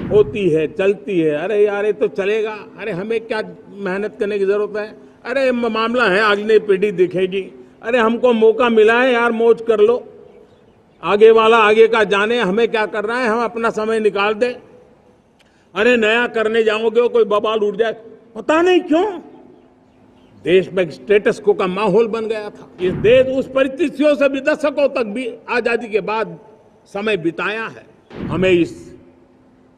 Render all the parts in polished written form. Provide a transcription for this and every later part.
होती है, चलती है। अरे यार ये तो चलेगा, अरे हमें क्या मेहनत करने की जरूरत है, अरे मामला है अगली पीढ़ी देखेगी, अरे हमको मौका मिला है यार, मौज कर लो, आगे वाला आगे का जाने, हमें क्या करना है, हम अपना समय निकाल दें। अरे नया करने जाओगे कोई बवाल उठ जाए, पता नहीं क्यों देश में स्टेटस को का माहौल बन गया था। ये देश उस परिस्थितियों से भी दशकों तक भी आजादी के बाद समय बिताया है। हमें इस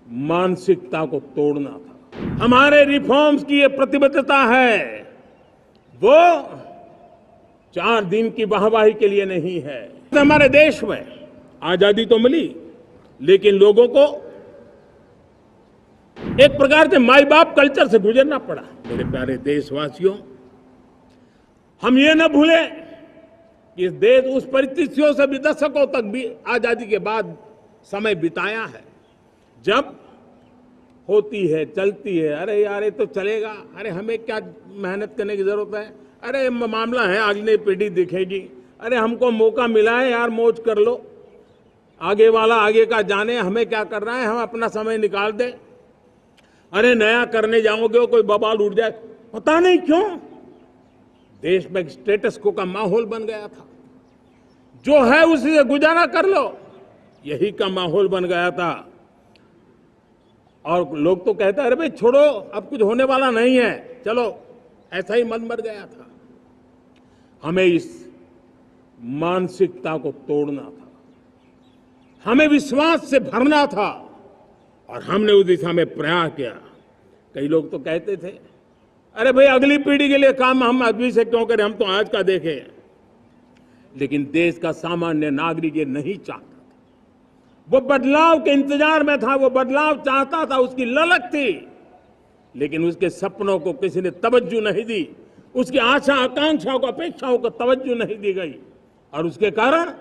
मानसिकता को तोड़ना था। हमारे रिफॉर्म्स की ये प्रतिबद्धता है, वो 4 दिन की वाहवाही के लिए नहीं है। हमारे देश में आजादी तो मिली, लेकिन लोगों को एक प्रकार से माई बाप कल्चर से गुजरना पड़ा। मेरे प्यारे देशवासियों, हम ये न भूलें कि इस देश उस परिस्थितियों से भी दशकों तक भी आजादी के बाद समय बिताया है, जब होती है, चलती है। अरे यार ये तो चलेगा, अरे हमें क्या मेहनत करने की जरूरत है, अरे मामला है अगली पीढ़ी देखेगी, अरे हमको मौका मिला है यार, मौज कर लो, आगे वाला आगे का जाने, हमें क्या करना है, हम अपना समय निकाल दें। अरे नया करने जाओगे कोई बवाल उठ जाए, पता नहीं क्यों देश में स्टेटस को का माहौल बन गया था। जो है उसी से गुजारा कर लो, यही का माहौल बन गया था। और लोग तो कहते हैं अरे भाई छोड़ो, अब कुछ होने वाला नहीं है, चलो, ऐसा ही मन मर गया था। हमें इस मानसिकता को तोड़ना था, हमें विश्वास से भरना था, और हमने उस दिशा में प्रयास किया। कई लोग तो कहते थे अरे भाई अगली पीढ़ी के लिए काम हम अभी से क्यों करें, हम तो आज का देखें। लेकिन देश का सामान्य नागरिक ये नहीं चाहता था, वो बदलाव के इंतजार में था, वो बदलाव चाहता था, उसकी ललक थी, लेकिन उसके सपनों को किसी ने तवज्जो नहीं दी, उसकी आशा आकांक्षाओं को अपेक्षाओं को तवज्जो नहीं दी गई, और उसके कारण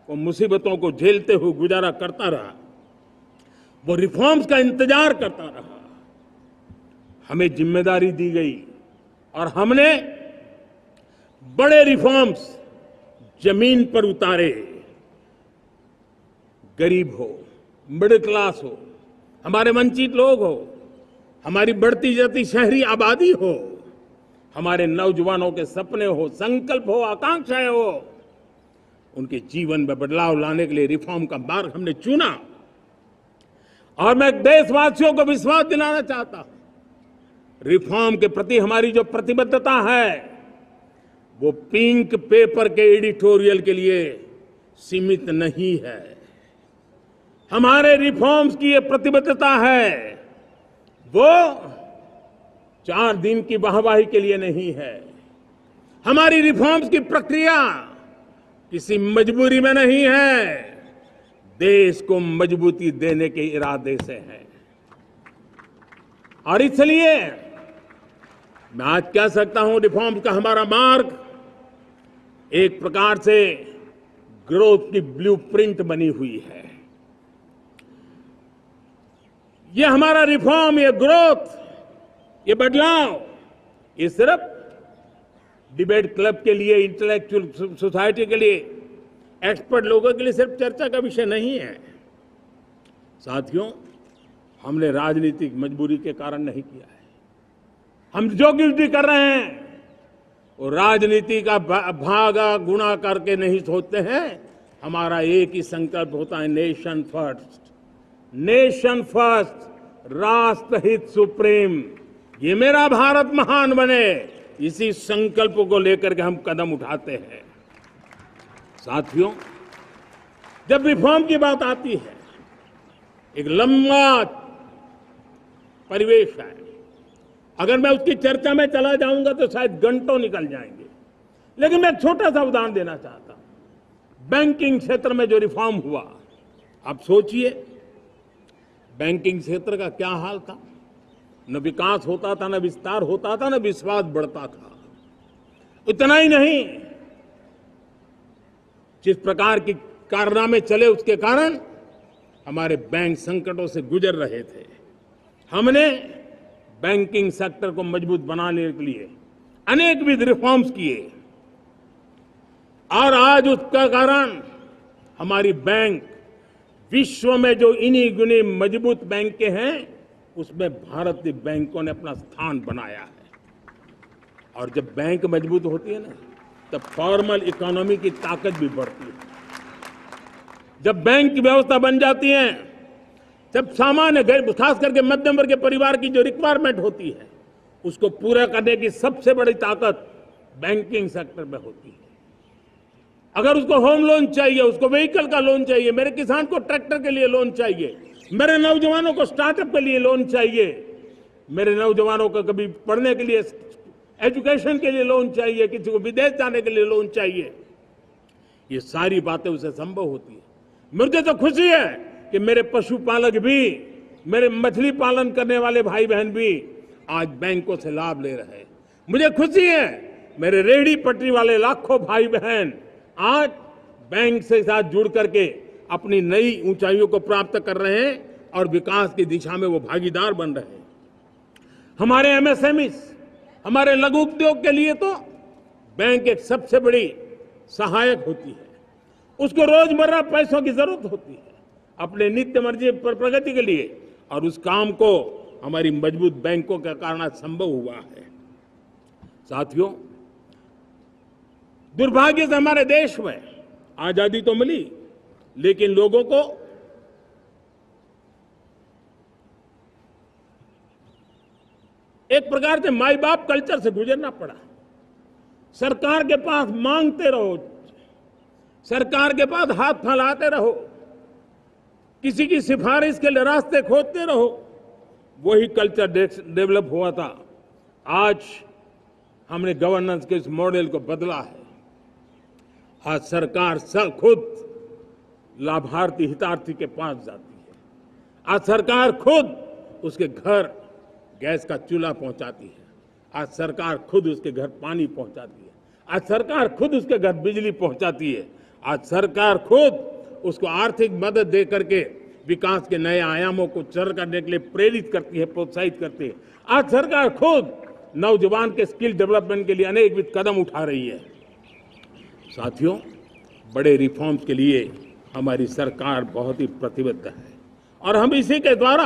वो मुसीबतों को झेलते हुए गुजारा करता रहा, वो रिफॉर्म्स का इंतजार करता रहा। हमें जिम्मेदारी दी गई और हमने बड़े रिफॉर्म्स जमीन पर उतारे। गरीब हो, मिडिल क्लास हो, हमारे वंचित लोग हो, हमारी बढ़ती जाती शहरी आबादी हो, हमारे नौजवानों के सपने हो, संकल्प हो, आकांक्षाएं हो, उनके जीवन में बदलाव लाने के लिए रिफॉर्म का मार्ग हमने चुना। और मैं देशवासियों को विश्वास दिलाना चाहता हूं, रिफॉर्म के प्रति हमारी जो प्रतिबद्धता है वो पिंक पेपर के एडिटोरियल के लिए सीमित नहीं है। हमारे रिफॉर्म्स की ये प्रतिबद्धता है, वो 4 दिन की वाहवाही के लिए नहीं है। हमारी रिफॉर्म्स की प्रक्रिया किसी मजबूरी में नहीं है, देश को मजबूती देने के इरादे से है। और इसलिए मैं आज कह सकता हूं, रिफॉर्म का हमारा मार्ग एक प्रकार से ग्रोथ की ब्लूप्रिंट बनी हुई है। ये हमारा रिफॉर्म, ये ग्रोथ, ये बदलाव, ये सिर्फ डिबेट क्लब के लिए, इंटेलेक्चुअल सोसाइटी के लिए, एक्सपर्ट लोगों के लिए सिर्फ चर्चा का विषय नहीं है। साथियों, हमने राजनीतिक मजबूरी के कारण नहीं किया है। हम जो कुछ भी कर रहे हैं वो राजनीति का भागा गुणा करके नहीं सोचते हैं। हमारा एक ही संकल्प होता है, नेशन फर्स्ट, नेशन फर्स्ट, राष्ट्र हित सुप्रीम, ये मेरा भारत महान बने, इसी संकल्प को लेकर के हम कदम उठाते हैं। साथियों, जब रिफॉर्म की बात आती है, एक लंबा परिवेश है। अगर मैं उसकी चर्चा में चला जाऊंगा तो शायद घंटों निकल जाएंगे, लेकिन मैं छोटा सा उदाहरण देना चाहता हूं। बैंकिंग क्षेत्र में जो रिफॉर्म हुआ, आप सोचिए बैंकिंग क्षेत्र का क्या हाल था। न विकास होता था, न विस्तार होता था, न विश्वास बढ़ता था। इतना ही नहीं, जिस प्रकार की कारनामे चले उसके कारण हमारे बैंक संकटों से गुजर रहे थे। हमने बैंकिंग सेक्टर को मजबूत बनाने के लिए अनेकविध रिफॉर्म्स किए, और आज उसका कारण हमारी बैंक विश्व में जो इन्हीं गुनी मजबूत बैंक के हैं, उसमें भारतीय बैंकों ने अपना स्थान बनाया है। और जब बैंक मजबूत होती है ना, तब फॉर्मल इकोनॉमी की ताकत भी बढ़ती है। जब बैंक की व्यवस्था बन जाती है, जब सामान्य खास करके मध्यम वर्ग के परिवार की जो रिक्वायरमेंट होती है, उसको पूरा करने की सबसे बड़ी ताकत बैंकिंग सेक्टर में होती है। अगर उसको होम लोन चाहिए, उसको व्हीकल का लोन चाहिए, मेरे किसान को ट्रैक्टर के लिए लोन चाहिए, मेरे नौजवानों को स्टार्टअप के लिए लोन चाहिए, मेरे नौजवानों को कभी पढ़ने के लिए, एजुकेशन के लिए लोन चाहिए, किसी को विदेश जाने के लिए लोन चाहिए, ये सारी बातें उसे संभव होती है। मुझे तो खुशी है कि मेरे पशुपालक भी, मेरे मछली पालन करने वाले भाई बहन भी आज बैंकों से लाभ ले रहे हैं। मुझे खुशी है मेरे रेहड़ी पटरी वाले लाखों भाई बहन आज बैंक से साथ जुड़ करके अपनी नई ऊंचाइयों को प्राप्त कर रहे हैं और विकास की दिशा में वो भागीदार बन रहे हैं। हमारे एमएसएमई, हमारे लघु उद्योग के लिए तो बैंक एक सबसे बड़ी सहायक होती है। उसको रोजमर्रा पैसों की जरूरत होती है अपने नित्य मर्जी पर प्रगति के लिए, और उस काम को हमारी मजबूत बैंकों के कारण संभव हुआ है। साथियों, दुर्भाग्य से हमारे देश में आजादी तो मिली, लेकिन लोगों को एक प्रकार से माई बाप कल्चर से गुजरना पड़ा। सरकार के पास मांगते रहो, सरकार के पास हाथ फैलाते रहो, किसी की सिफारिश के लिए रास्ते खोजते रहो, वही कल्चर डेवलप हुआ था। आज हमने गवर्नेंस के इस मॉडल को बदला है। आज सरकार खुद लाभार्थी हितार्थी के पास जाती है। आज सरकार खुद उसके घर गैस का चूल्हा पहुंचाती है। आज सरकार खुद उसके घर पानी पहुंचाती है। आज सरकार खुद उसके घर बिजली पहुंचाती है। आज सरकार खुद उसको आर्थिक मदद दे करके विकास के नए आयामों को चर करने के लिए प्रेरित करती है, प्रोत्साहित करती है। आज सरकार खुद नौजवान के स्किल डेवलपमेंट के लिए अनेकविध कदम उठा रही है। साथियों, बड़े रिफॉर्म्स के लिए हमारी सरकार बहुत ही प्रतिबद्ध है और हम इसी के द्वारा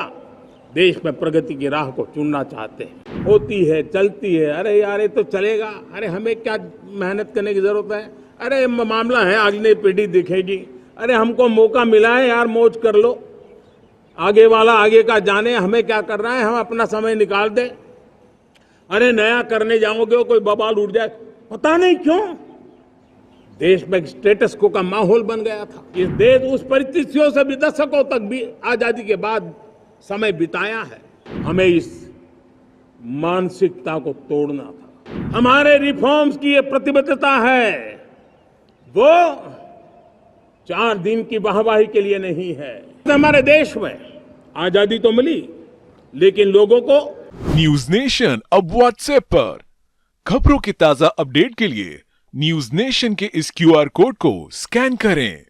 देश में प्रगति की राह को चुनना चाहते हैं। होती है, चलती है, अरे यार ये तो चलेगा, अरे हमें क्या मेहनत करने की जरूरत है, अरे मामला है अगली पीढ़ी दिखेगी, अरे हमको मौका मिला है यार मौज कर लो, आगे वाला आगे का जाने, हमें क्या कर रहा है, हम अपना समय निकाल दें, अरे नया करने जाओगे कोई बवाल उठ जाए। पता नहीं क्यों देश में स्टेटस को का माहौल बन गया था। इस देश उस परिस्थितियों से भी दशकों तक भी आजादी के बाद समय बिताया है। हमें इस मानसिकता को तोड़ना था। हमारे रिफॉर्म्स की ये प्रतिबद्धता है, वो 4 दिन की वाहवाही के लिए नहीं है। हमारे देश में आजादी तो मिली, लेकिन लोगों को न्यूज नेशन अब व्हाट्सएप पर खबरों की ताजा अपडेट के लिए न्यूज नेशन के इस QR कोड को स्कैन करें।